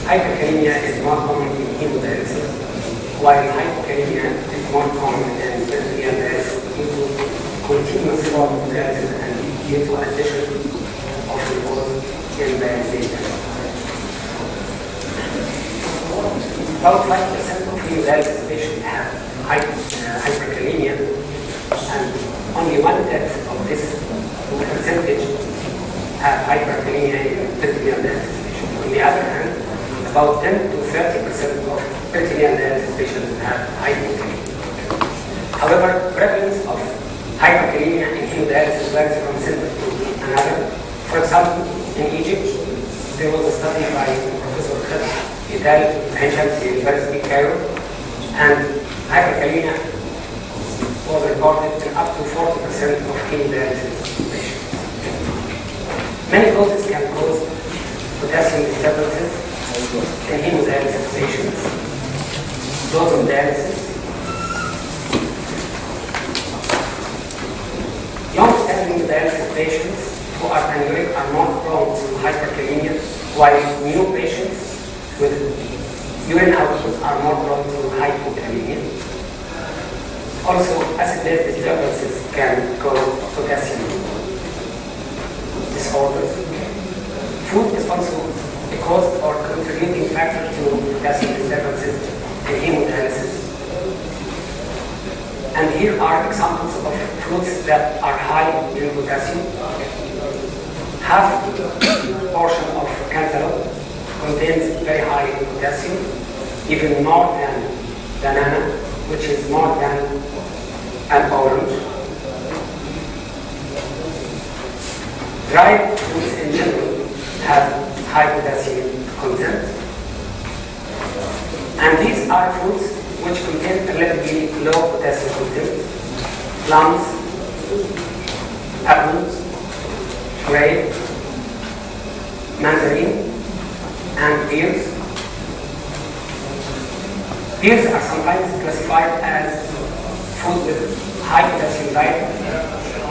hyperkalemia is more common in hemodialysis, while hypokalemia is more common in peritoneal dialysis due to continuous form of dialysis and due to addition of glucose in the data. About 5% of hemodialysis patients have hyperkalemia, and only 1/10 of this percentage have hyperkalemia in peritoneal dialysis patients. On the other hand, about 10 to 30% of peritoneal dialysis patients have hypokalemia. However, prevalence of hyperkalemia in hemodialysis varies from center to another. For example, in Egypt, there was a study by Professor Khaled Idal at University Cairo, and hyperkalemia was reported in up to 40% of hemodialysis patients. Many causes can cause potassium disturbances in hemodialysis patients. Those on dialysis, long-standing dialysis patients who are anuric are more prone to hyperkalemia, while new patients with urine outputs are more prone to hypokalemia. Also, acid-base disturbances can cause potassium disorders. Food is also a cause or contributing factor to potassium disturbances in hemodialysis. And here are examples of fruits that are high in potassium. Half portion of cantaloupe contains very high in potassium, even more than banana, which is more than an orange. Dried fruits in general have high potassium content. And these are fruits which contain relatively low potassium content. Plums, apples, grape, mandarin, and pears. Pears are sometimes classified as food with high potassium diet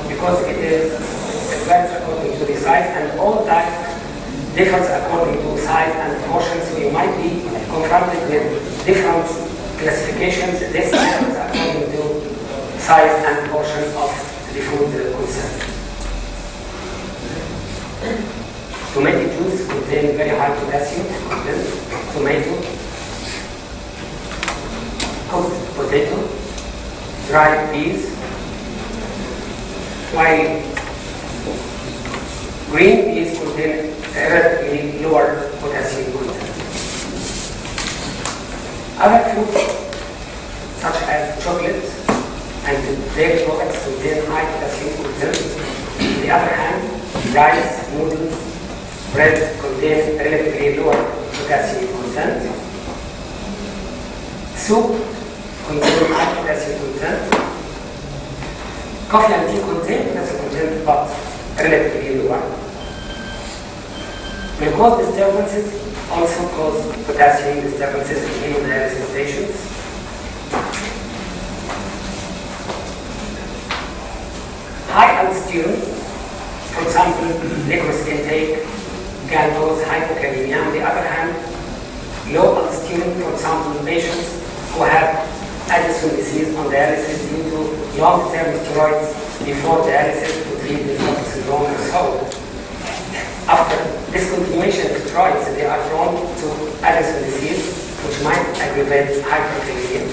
because it varies according to the size, and all diet differs according to size and portion, so you might be confronted with different classifications. This differs according to size and portion of the food concerned. Tomato juice contains very high potassium content. Tomato, cooked potato, dried peas, while green peas contain relatively lower potassium content. Other foods, such as chocolate and dairy products, contain high potassium content. On the other hand, rice, noodles, bread contain relatively lower potassium content. Soup contains high potassium content. Coffee and tea contain potassium content, but relatively lower. Glucose disturbances also cause potassium disturbances in hemodialysis patients. High aldosterone, for example, licorice intake, can cause hypokalemia. On the other hand, low aldosterone, for example, patients who have Addison disease on dialysis due to long-term steroids before dialysis to treat the syndrome or so. After discontinuation of steroids, they are prone to Addison disease, which might aggravate hyperkalemia.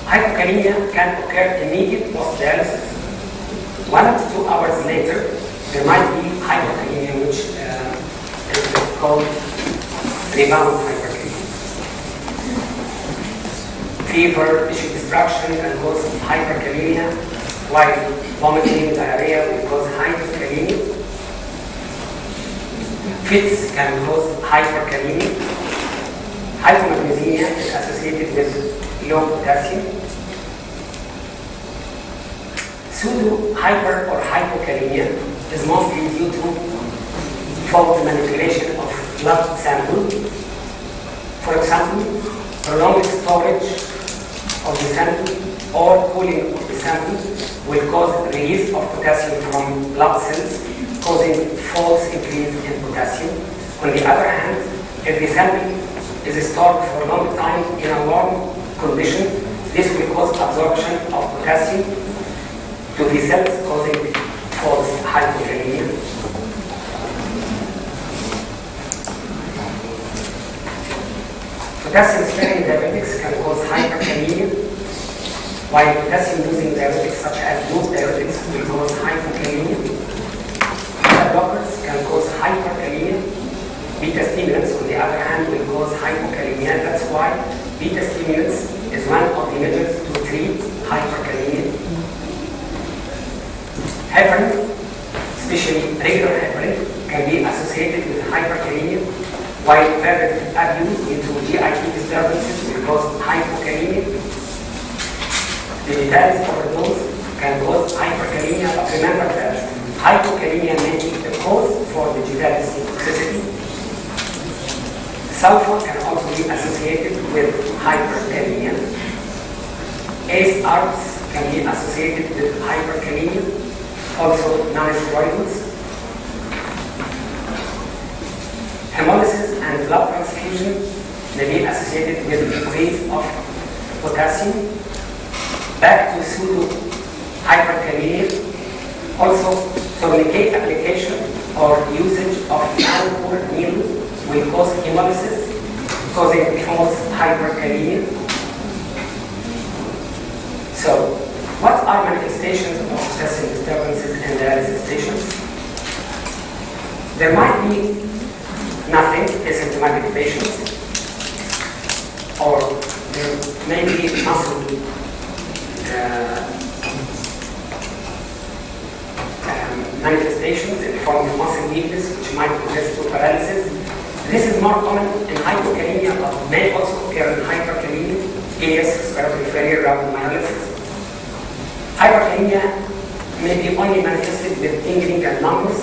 Hypokalemia can occur immediately post-dialysis. 1 to 2 hours later, there might be hypokalemia, which is called rebound hyperkalemia. Fever, tissue destruction can cause hyperkalemia, while vomiting, diarrhea will cause hypokalemia. Fits can cause hyperkalemia. Hypomagnesemia is associated with low potassium. Pseudo-hyper or hypokalemia is mostly due to faulty manipulation of blood sample. For example, prolonged storage of the sample or cooling of the sample will cause release of potassium from blood cells, causing false increase in potassium. On the other hand, if the sample is stored for a long time in a warm condition, this will cause absorption of potassium to the cells, causing false hypokalemia. Potassium-sparing diuretics can cause hyperkalemia, while potassium-using diuretics such as loop diuretics will cause hypokalemia. Beta blockers can cause hyperkalemia. Beta stimulants, on the other hand, will cause hypokalemia. That's why beta stimulants is one of the measures to treat hyperkalemia. Heparin, especially regular heparin, can be associated with hyperkalemia, while further abuse due to GIT disturbances will cause hypokalemia. Digitalis overdose can cause hyperkalemia, but remember that hypokalemia may be the cause for digitalis toxicity. Sulfur can also be associated with hyperkalemia. ACE ARBs can be associated with hyperkalemia, also non-steroidals. Hemolysis and blood transfusion may be associated with increase of potassium. Back to pseudo-hyperkalemia. Also, tourniquet application or usage of alcohol needles will cause hemolysis, causing false hyperkalemia. So, what are manifestations of potassium disturbances in dialysis patients? There might be nothing, asymptomatic patients, or there may be muscle manifestations in the form of muscle weakness, which might progress to paralysis. This is more common in hypokalemia, but may also occur in hyperkalemia, AS, respiratory failure, rhabdomyolysis. Hyperkalemia may be only manifested with tingling and numbness,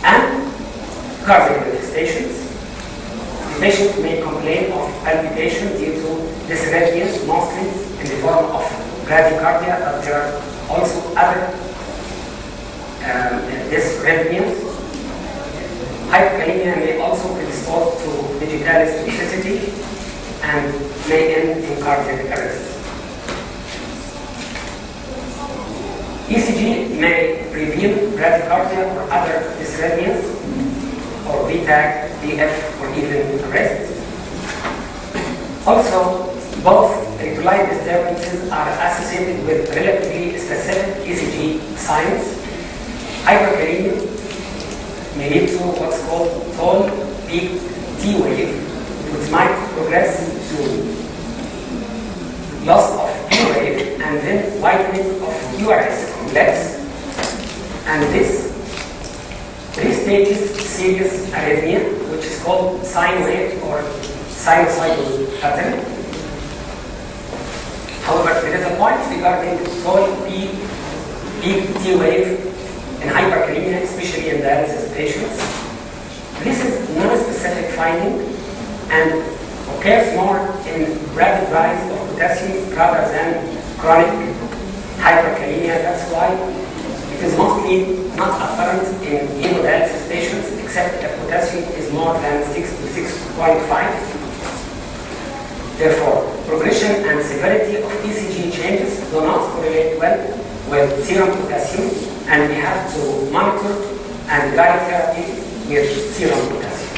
and cardiac manifestations. The patient may complain of palpitation due to dysrhythmias, mostly in the form of bradycardia, but there are also other dysrhythmias. Hypokalemia may also predispose to digitalis toxicity and may end in cardiac arrest. ECG may reveal bradycardia or other dysrhythmias, or VTAC, VF, or even arrest. Also, both electrolyte disturbances are associated with relatively specific ECG signs. Hyperkalemia may lead to what's called tall peak T wave, which might progress to loss of P wave and then widening of QRS complex. And this restages serious arrhythmia, which is called sine wave or sinusoidal pattern. However, there is a point regarding tall peak T wave in hyperkalemia, especially in dialysis patients. This is non-specific finding and occurs more in rapid rise of potassium rather than chronic hyperkalemia. That's why it is mostly not apparent in hemodialysis patients, except if potassium is more than 6 to 6.5. Therefore, progression and severity of ECG changes do not correlate well with serum potassium, and we have to monitor and guide therapy with serum potassium.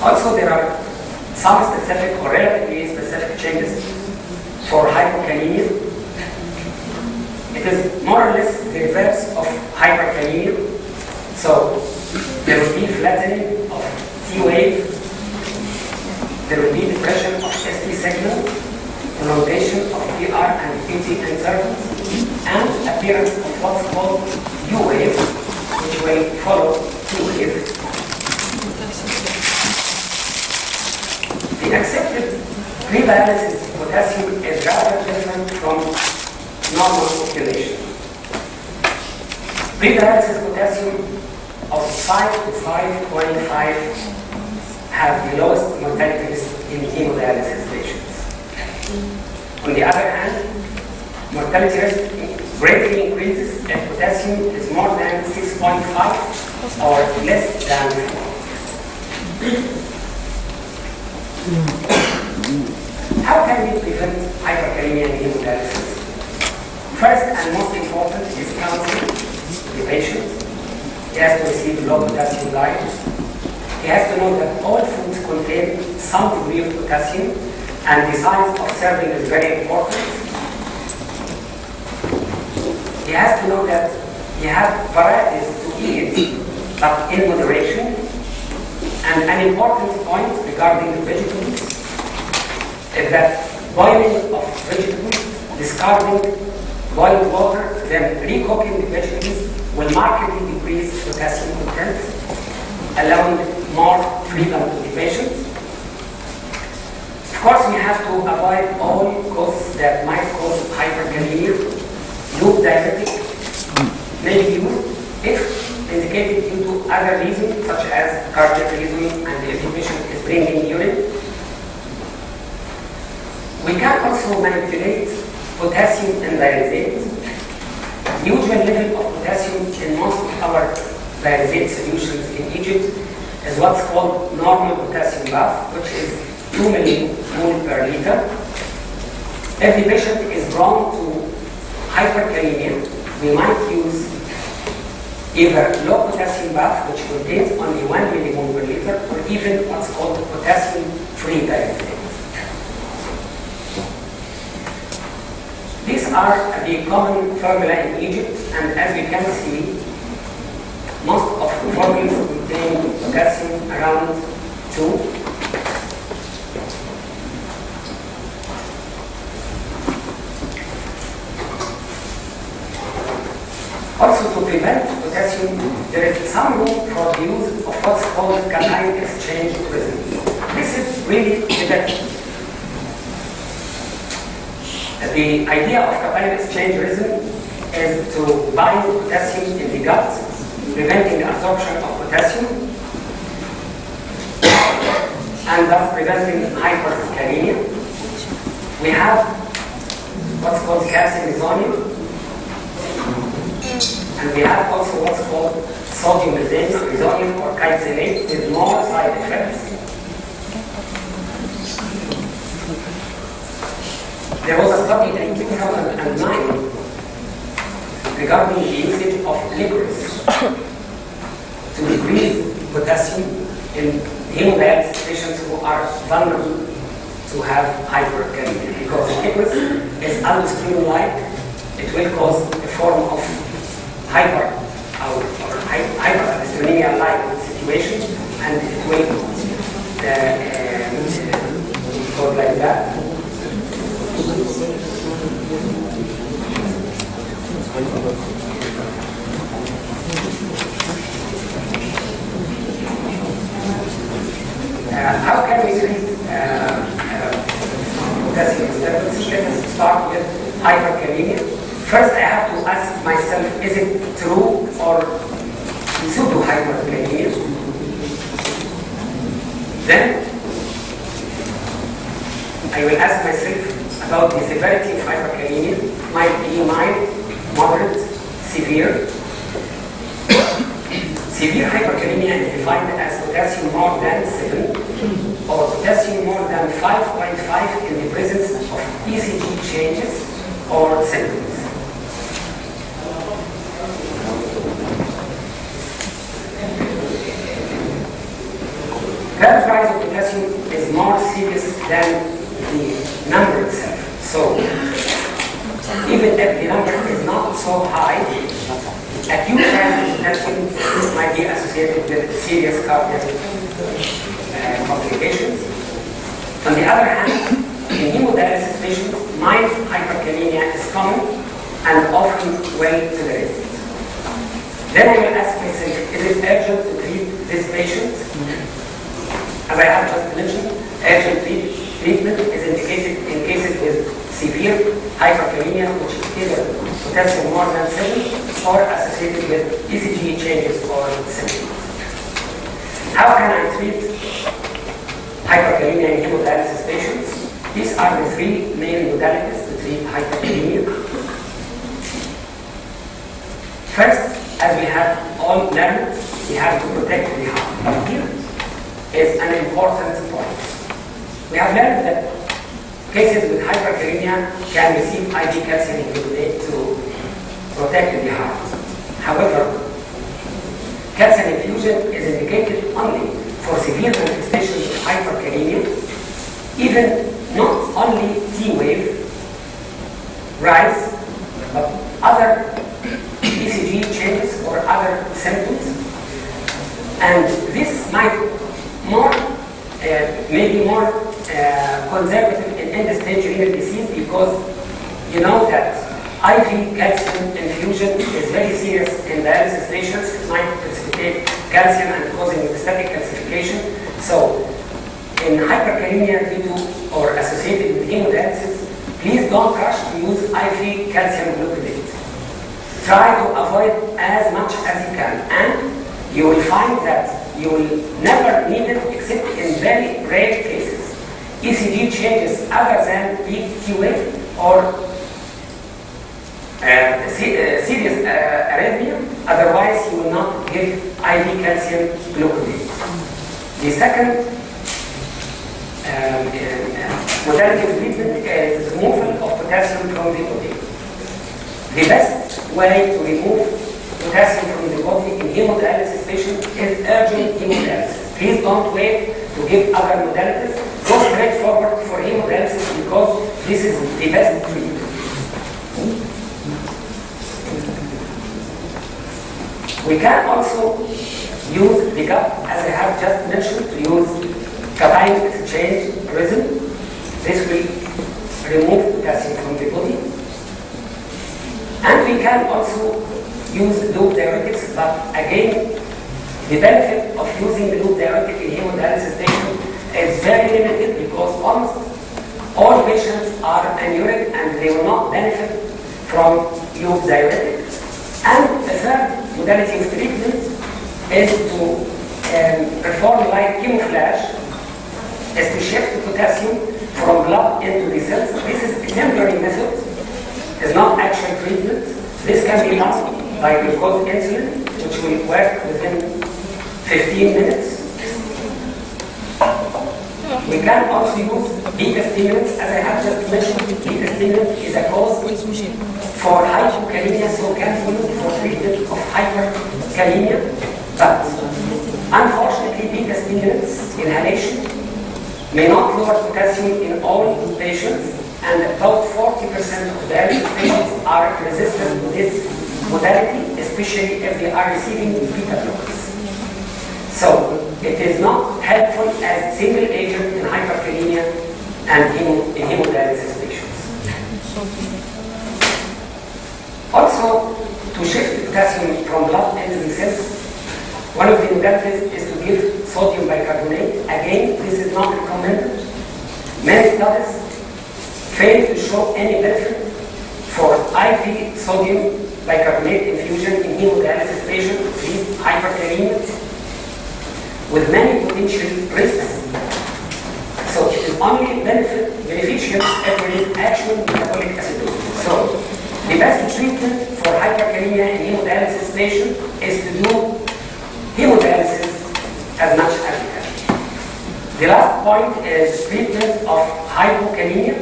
Also, there are some specific or relatively specific changes for hypokalemia. It is more or less the reverse of hyperkalemia. So, there will be flattening of T wave, there will be depression of ST signal, prolongation of PR and PT intervals, and appearance of what's called U wave, which will follow T wave. The accepted pre-dialysis potassium is rather different from normal population. Pre-dialysis potassium of 5 to 5.5 have the lowest mortality risk in hemodialysis patients. On the other hand, mortality risk greatly increases if potassium is more than 6.5 or less than 4. How can we prevent hyperkalemia in hemodialysis? First and most important is counseling the patient. He has to receive low potassium diet. He has to know that all foods contain some degree of potassium, and the size of serving is very important. He has to know that he has varieties to eat, but in moderation. And an important point regarding the vegetables is that boiling of vegetables, discarding boiled water, then recooking the vegetables will markedly decrease potassium content, allowing more freedom to the patient. Of course, we have to avoid all causes that might cause hyperkalemia. Loop diuretic may be used if indicated due to other reasons, such as cardiac reason, and if the patient is bringing urine. We can also manipulate potassium and dialysate. The usual level of potassium in most of our dialysate solutions in Egypt is what's called normal potassium bath, which is 2 millimole per liter. If the patient is prone to hyperkalemia, we might use either low potassium bath, which contains only 1 millimole per liter, or even what's called potassium-free dialysate. These are the common formula in Egypt, and as we can see, most of the formulas contain potassium around 2. Also, to prevent potassium, there is some room for the use of what's called cation exchange resin. This is really effective. The idea of cation exchange resin is to bind potassium in the gut, preventing the absorption of potassium, and thus preventing hyperkalemia. We have what's called calcium, and we have also what's called sodium isonium or kaiselate with more side effects. There was a study in 2009 regarding the usage of licorice to decrease potassium in hemodialysis patients who are vulnerable to have hyperkalemia, because licorice is aldosterone-like. It will cause a form of hyperaldosteronemia-like situation, and it will go like that. How can we treat potassium disturbances? Let us start with hyperkalemia. First, I have to ask myself, is it true or pseudo-hyperkalemia? Then, I will ask myself about the severity of hyperkalemia. Might be mild, moderate, severe. Severe hyperkalemia is defined as potassium more than 7 or potassium more than 5.5 in the presence of ECG changes or symptoms. Rapid rise of potassium is more serious than the number itself. So, even if the number is not so high, acute rise of potassium might be associated with serious cardiac complications. On the other hand, in hemodialysis patients, mild hyperkalemia is common and often well tolerated. Then I will ask myself, is it urgent to treat this patient? As I have just mentioned, urgent treatment is indicated in cases with severe hyperkalemia, which is either potassium more than 7 or associated with ECG changes or symptoms. How can I treat hyperkalemia in hemodialysis patients? These are the 3 main modalities to treat hyperkalemia. First, as we have all learned, we have to protect the heart. But here is an important point. We have learned that cases with hyperkalemia can receive IV calcium gluconate to protect the heart. However, calcium infusion is indicated only for severe manifestations of hyperkalemia, even not only T-wave rise, but other ECG changes or other symptoms. And this might maybe more conservative in end-stage renal disease, because you know that IV calcium infusion is very serious in dialysis patients. It might precipitate calcium and causing metastatic calcification. So, in hyperkalemia due to or associated with hemodialysis, please don't rush to use IV calcium gluconate. Try to avoid as much as you can, and you will find that you will never need it except in very rare cases. ECG changes other than peak T-wave or serious arrhythmia, otherwise you will not give IV calcium gluconate. The second modality of treatment is removal of potassium from the body. The best way to remove potassium from the body in hemodialysis patients is urgent hemodialysis. Please don't wait to give other modalities. Go straight forward for hemodialysis, because this is the best treatment. We can also use the gut, as I have just mentioned, to use cation exchange rhythm. This will remove potassium from the body. And we can also use loop diuretics, but again, the benefit of using the loop diuretic in hemodialysis patients is very limited, because almost all patients are anuric and they will not benefit from loop diuretic. And the third modality of treatment is to perform like chemoflash, is to shift potassium from blood into the cells. This is a temporary method, it's not actual treatment. This can be done by glucose insulin, which will work within 15 minutes. We can also use beta stimulants, as I have just mentioned. Beta stimulant is a cause for hypokalemia, so can be used for treatment of hyperkalemia. But unfortunately, beta stimulants inhalation may not lower potassium in all patients, and about 40% of dialysis patients are resistant to this modality, especially if they are receiving beta blockers. So it is not helpful as single agent in hyperkalemia and in hemodialysis patients. Also, to shift potassium from blood into the cells, one of the modalities is to give sodium bicarbonate. Again, this is not recommended. Many studies fail to show any benefit for IV sodium bicarbonate infusion in hemodialysis patients with hyperkalemia, with many potential risks. So it is only beneficial if we need actual metabolic acidosis. So the best treatment for hyperkalemia in hemodialysis patients is to do hemodialysis as much as we can. The last point is treatment of hypokalemia.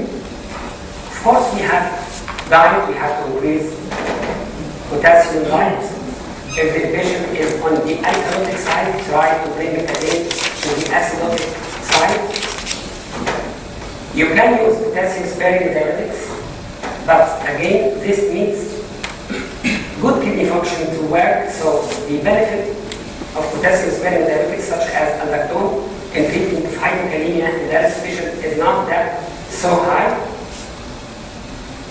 Of course, we have diet, we have to increase potassium diet. If the patient is on the alkalotic side, try to bring it again to the acidotic side. You can use potassium-sparing diuretics, but again, this needs good kidney function to work, so the benefit of potassium-sparing diuretics such as aldactone in treatment of hypokalemia in dialysis patients is not that so high.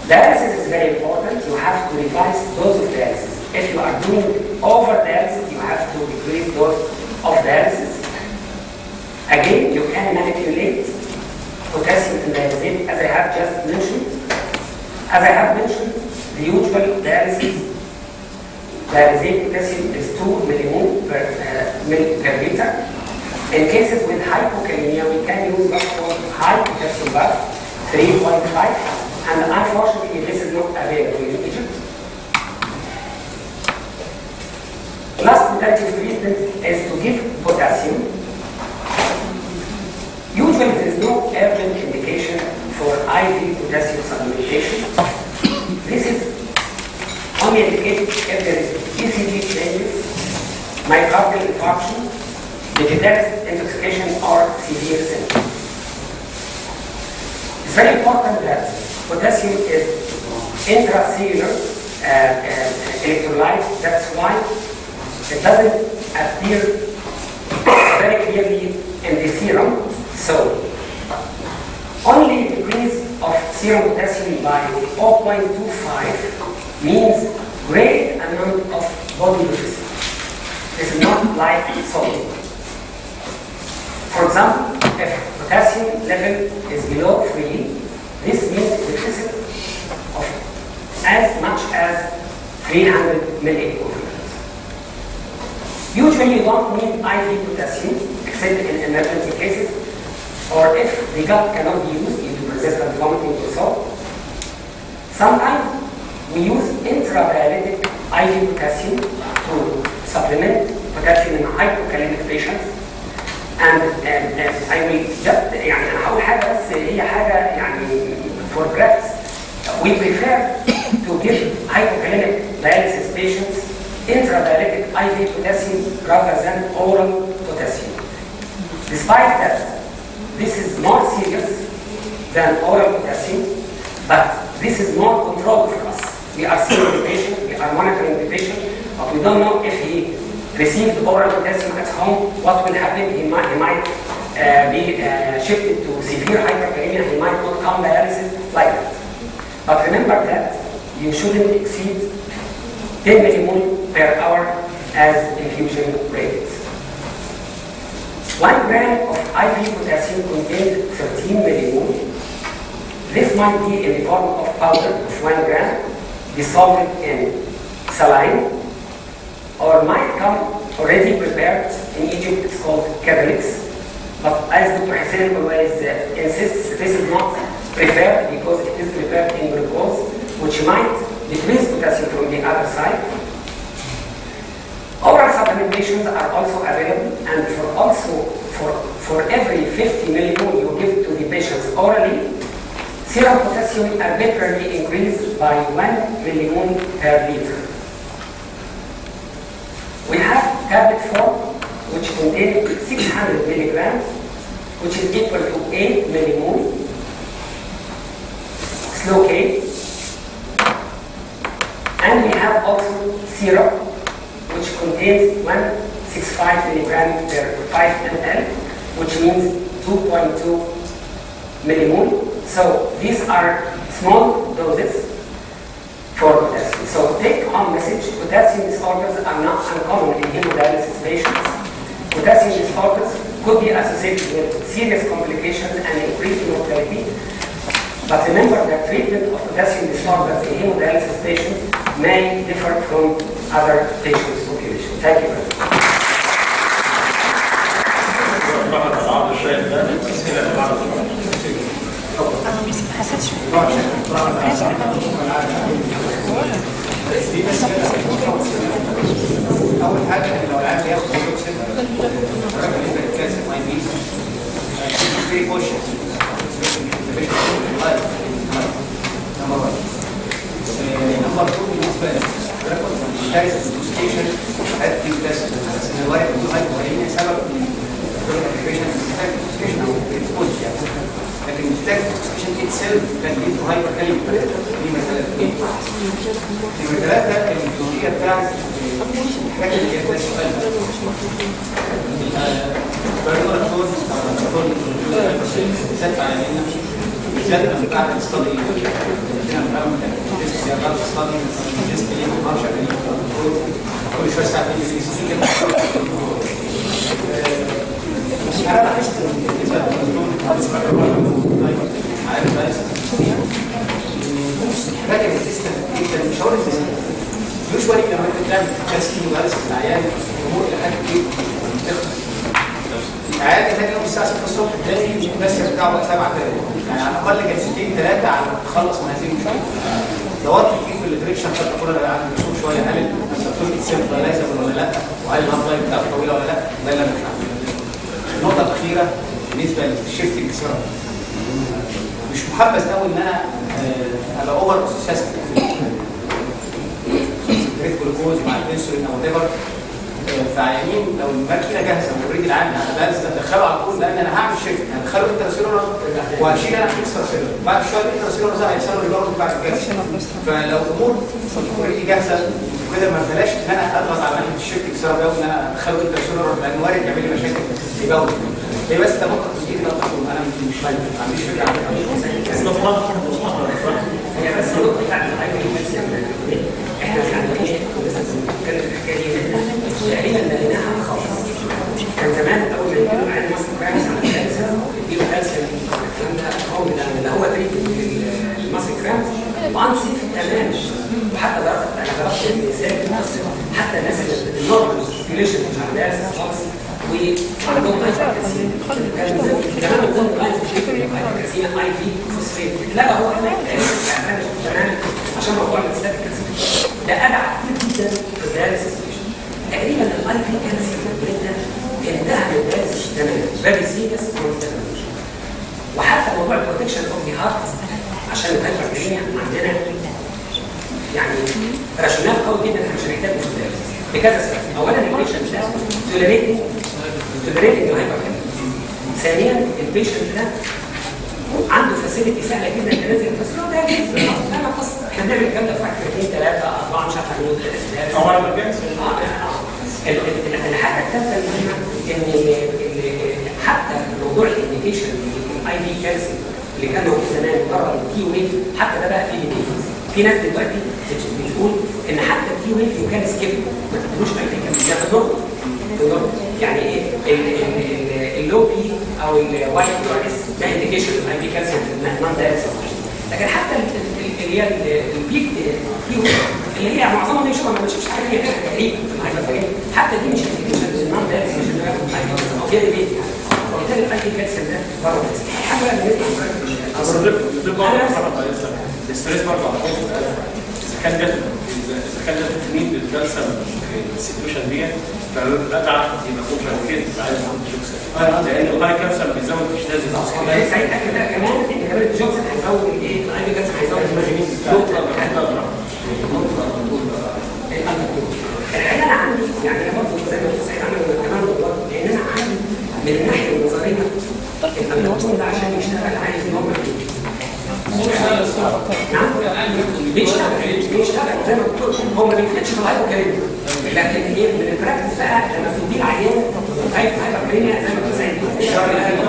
Dialysis is very important. You have to revise dose of dialysis. If you are doing over dialysis, you have to decrease dose of dialysis. Again, you can manipulate potassium in dialysate, as I have just mentioned. As I have mentioned, the usual dialysis dialysate potassium is 2 millimole per liter. In cases with hypokalemia, we can use what's called high potassium bath, 3.5. And unfortunately, this is not available in Egypt. Last alternative treatment is to give potassium. Usually there is no urgent indication for IV potassium supplementation. This is only indicated if there is ECG changes, myocardial infarction, hemodialysis intoxication, or severe symptoms. It's very important that potassium is intracellular electrolyte. That's why it doesn't appear very clearly in the serum. So, only decrease of serum potassium by 0.25 means great amount of body deficit. This is not like sodium. For example, if potassium level is below 3, this means deficit of as much as 300 milliequivalents. Usually you don't need IV potassium except in emergency cases, or if the gut cannot be used due to persistent vomiting or so. Sometimes we use intradialytic IV potassium to supplement potassium in hypokalemic patients. And I will just يعني أول حاجة بس هي حاجة يعني for practice. We prefer to give hypokalemic dialysis patients intradialytic IV potassium rather than oral potassium. Despite that, this is more serious than oral potassium, but this is more controlled for us. We are seeing the patient, we are monitoring the patient, but we don't know if he received oral potassium at home, what will happen. He might be shifted to severe hyperkalemia, he might not come dialysis like that. But remember that you shouldn't exceed 10 millimole per hour as infusion rate. 1 gram of IV potassium contains 13 millimole. This might be in the form of powder of 1 gram dissolved in saline, or might come already prepared. In Egypt it's called cabalix. But as Dr. Hussein always insists, this is not prepared because it is prepared in glucose, which might decrease potassium from the other side. Oral supplementations are also available, and for every 50 millimole you give to the patients orally, serum potassium arbitrarily increased by 1 millimole per liter. We have tablet form, which contains 600 milligrams, which is equal to 8 millimole. Slow K. And we have also syrup, which contains 165 milligrams per 5 ml, which means 2.2 millimole. So these are small doses for potassium. So take home message, potassium disorders are not uncommon in hemodialysis patients. Potassium disorders could be associated with serious complications and increased mortality. But remember that treatment of potassium disorders in hemodialysis patients may differ from other patients' population. Thank you very much. أول حاجة لو العيان بياخد توكسين الراجل اللي بيتكاسب ما يبيش في كوشن نمبر 2 بالنسبة للريكورد شايف الدوستيشن هدي بس ان الورق يكون هايبوكاليميا سبب الكونتريبيوشن الدوستيشن او الكونج يعني لكن التاك الدوستيشن اتسيلف كان ليه هايبوكاليميا دي مثلا نمرة 3 الجزئية بتاعت الحاجات اللي هي بتاعت السؤال البريدور بالذات على بالذات لما بعد الاستادي كل شويه ساعات انا لاحظت لكن السيستم انت مش هقول السيستم يوجوالي لما انت بتعمل تشستنج وجالس في العيان الامور الى حد كبير عادي ثاني يوم الساعه 6 الصبح تلاقي الناس بتاعه بقى 7 يعني على الاقل جلستين 3 على ما تخلص من هذه المشكله. دورت كتير في الليتريشر حتى كل اللي عندي بشوف شويه هل دكتور سيمبلايزر ولا لا، وهل الهاف لايف بتاعته طويله ولا لا، ده اللي انا مش عارفه. النقطه الاخيره بالنسبه للشيفتنج سيرم، مش محبذ قوي ان انا ابقى اوفر اسوسيستيك في الجلوكوز مع الانسولين او وات فعيانين لو الماكينه جاهزه واوريدي العامل على بس ادخله على طول، لان انا هعمل شيفت هدخله انترسيلولر وهشيل انا اكسترا سيلولر، بعد شويه الانترسيلولر ده هيحصل له ريباوند بعد كده. فلو الامور اوريدي جاهزه وكده ما بلاش ان انا اضغط على عمليه الشيفت كسر ده وان انا ادخله انترسيلولر لان وارد يعمل لي مشاكل ريباوند. هي بس ده نقطه كتير نقطه انا مش فاهم ما عنديش فكره عنها. هي بس النقطه بتاعت احنا يعني ايه لسه بنتكلم في الحكايه دي تقريبا لقيناها خالص. كان زمان اول ما يجيبوا معانا مصر كويس على الكالسيوم يجيبوا كالسيوم الكلام ده هو اللي هو تريتمنت للمصري كرامز وانسيف تماما. وحتى ضربت المثال حتى الناس اللي النورمال سبيليشن مش عندها خالص وعندهم كالسيوم كمان بيكون كالسيوم اي في فوسفيت لا هو هناك تمام عشان موضوع الاستاتيك كالسيوم ده ابعد كتير جدا في الدياليسيس تقريبا الاي في كالسيوم ده انتهى من الدياليسيس تماما فيري سيريس وحتى موضوع البروتكشن اوف ذا هارت عشان الهايبرتنشن عندنا يعني راشونال قوي جدا احنا مش هنحتاجه في الدياليسيس بكذا سبب. اولا البيشنت ده توليريتنج الهايبرتنشن. ثانيا البيشنت ده عنده فاسيلتي سهله جدا تنزل بس هو ده جدا انا قصه احنا بنعمل الكلام ده في 1 2 3 4 مش عارف هنقول الحاجه الثالثه المهمه ان حتى موضوع الانديكيشن الاي في كالسيوم اللي كان موجود زمان بره التي ويف حتى ده بقى فيه ليميتس. في ناس دلوقتي بتقول ان حتى التي ويف يو كان سكيب ما تدلوش اي في كالسيوم ده في النورمال يعني ايه اللو بي او الواي كيو ار اس ده انديكيشن الاي في كالسيوم في النون دايلسيس. لكن حتى اللي هي البيك كيو اللي هي معظمها مش ما بنشوفش حاجه هي تقريبا في الهايبرتنشن حتى دي مش انديكيشن للنون دايلسيس او فيها ديبيت يعني وبالتالي الاي في كالسيوم ده بره حاجه بقى الاستريس برضه على فكره اذا كان ده تكنيك للكالسيوم السيتويشن دي فالادعى يبقى فوق كده عايز احط جوكسن لان الهاي كالسيوم بيزود مش لازم سعيد اكد بقى كمان ان كمان الجوكسن هيزود الايه؟ الاي كالسيوم هيزود الماجنيز الحقيقه انا عندي يعني انا برضه زي ما سعيد عمل كمان برضه لان انا عندي من الناحيه النظريه الاميون ده عشان يشتغل عايز نورمال نعم بيشتغل زي ما قلت هو ما بيفيدش في الهايبوكاليميا لكن هي من البراكتس بقى لما بتدي العيان هايبوكاليميا زي ما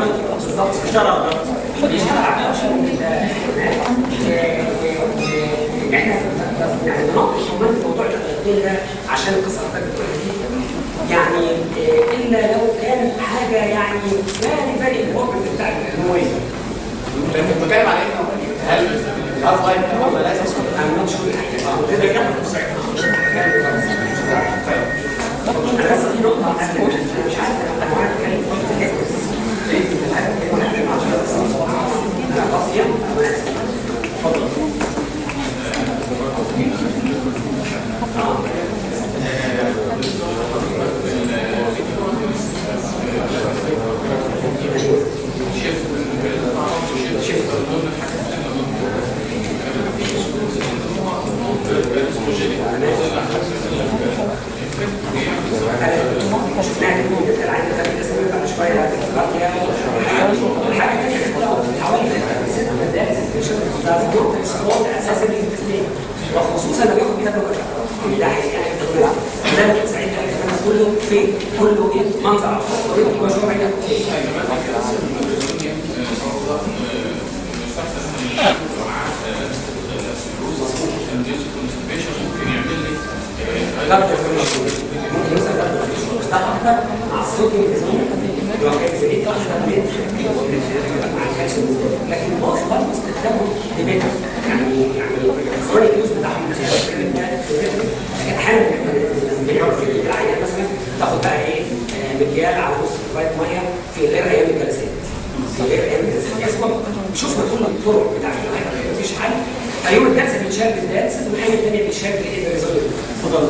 قلت بالظبط بيشتغل على احنا يعني نناقش كمان موضوع التغطيه ده عشان القصه اللي بتقول يعني الا لو كانت حاجه يعني فيري امبورتنت بتاع الهويه لما بتكلم على ايه هل الهاف لايف هو لازم انا مش كده كده انا بس في نقطه مش عارف انا هتكلم وخصوصا لو ياخد كتاب لغه ده هيساعد ده سعيد كله فين كله ايه منظر طريقه المشروع ده ممكن يوصل ده اكتر مع الصوت لو كان زي اكتر من مع الكالسيوم لكن باص برضه استخدامه ديبيتر يعني الكرونيك يوز بتاعهم لكن احيانا العيان مثلا تاخد بقى ايه مكيال على نص كوبايه ميه في غير ايام الجلسات شفنا كل الطرق بتاعت مفيش حل فيوم الجلسه بيتشال بالدالس والحاجه الثانيه بيتشال بالايه بالريزوليوشن. اتفضل.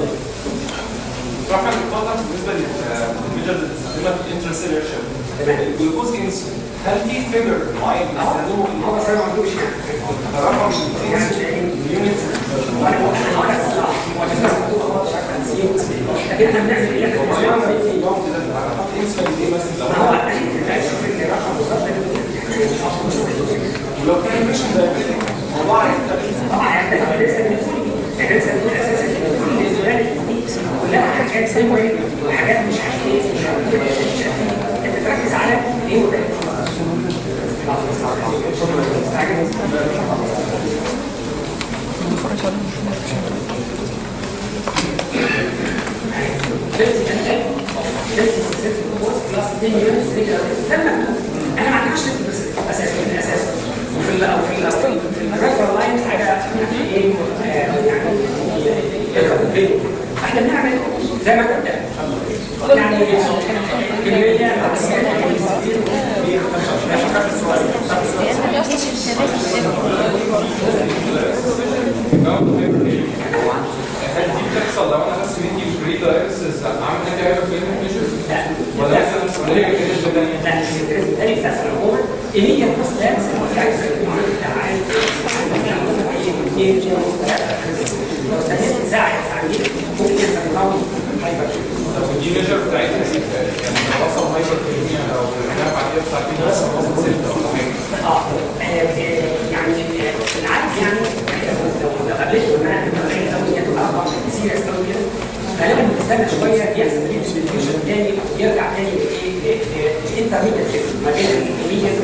صراحه القطع بالنسبه للميجرز اللي بتستخدمها في الانترسيلر شيب الجلوكوز انسولين هل في فيجر معين بيستخدموه هو بس انا ما عندوش رقم اليونتس وانا هقول لك الصراحه هو الفكره مكتوبه هو مش عارف تنسيق لكن احنا بنعمل ايه؟ احنا هو الرقم بالظبط ولو كان مش دايبيتك الموضوع طبعا احنا لسه بنقول اساسا كلها حاجات سيمبل وحاجات مش حقيقيه انت تركز على ايه وده انا ما عنديش اساس وفي الريفرال لاينز حاجه يعني ايه يعني احنا بنعمل زي ما انت بتعمل يعني كميه هل دي بتحصل لو انا بس بدي بري دايلسيس اعمل حاجه في الميجرز؟ ولا لسه مسؤوليه كده ثانيه؟ لا مش ثاني بتحصل عموما ايه هي البوست لابس المفاجاه لو استنيت ساعه ساعتين ممكن يحصل نوم هايبر. طب ودي ميجر بتاعتها يعني توصل هايبر كيميا او بعد كده ساعتين بس توصل 6 ولا حاجه؟ يعني العادي يعني لو قابلت معاك المرحله الاوليه تبقى اربع سيريس قوي كده غالبا بتستنى شويه يحصل ريبسبيتيشن تاني ويرجع تاني للانترميديت ما بين الكيمياء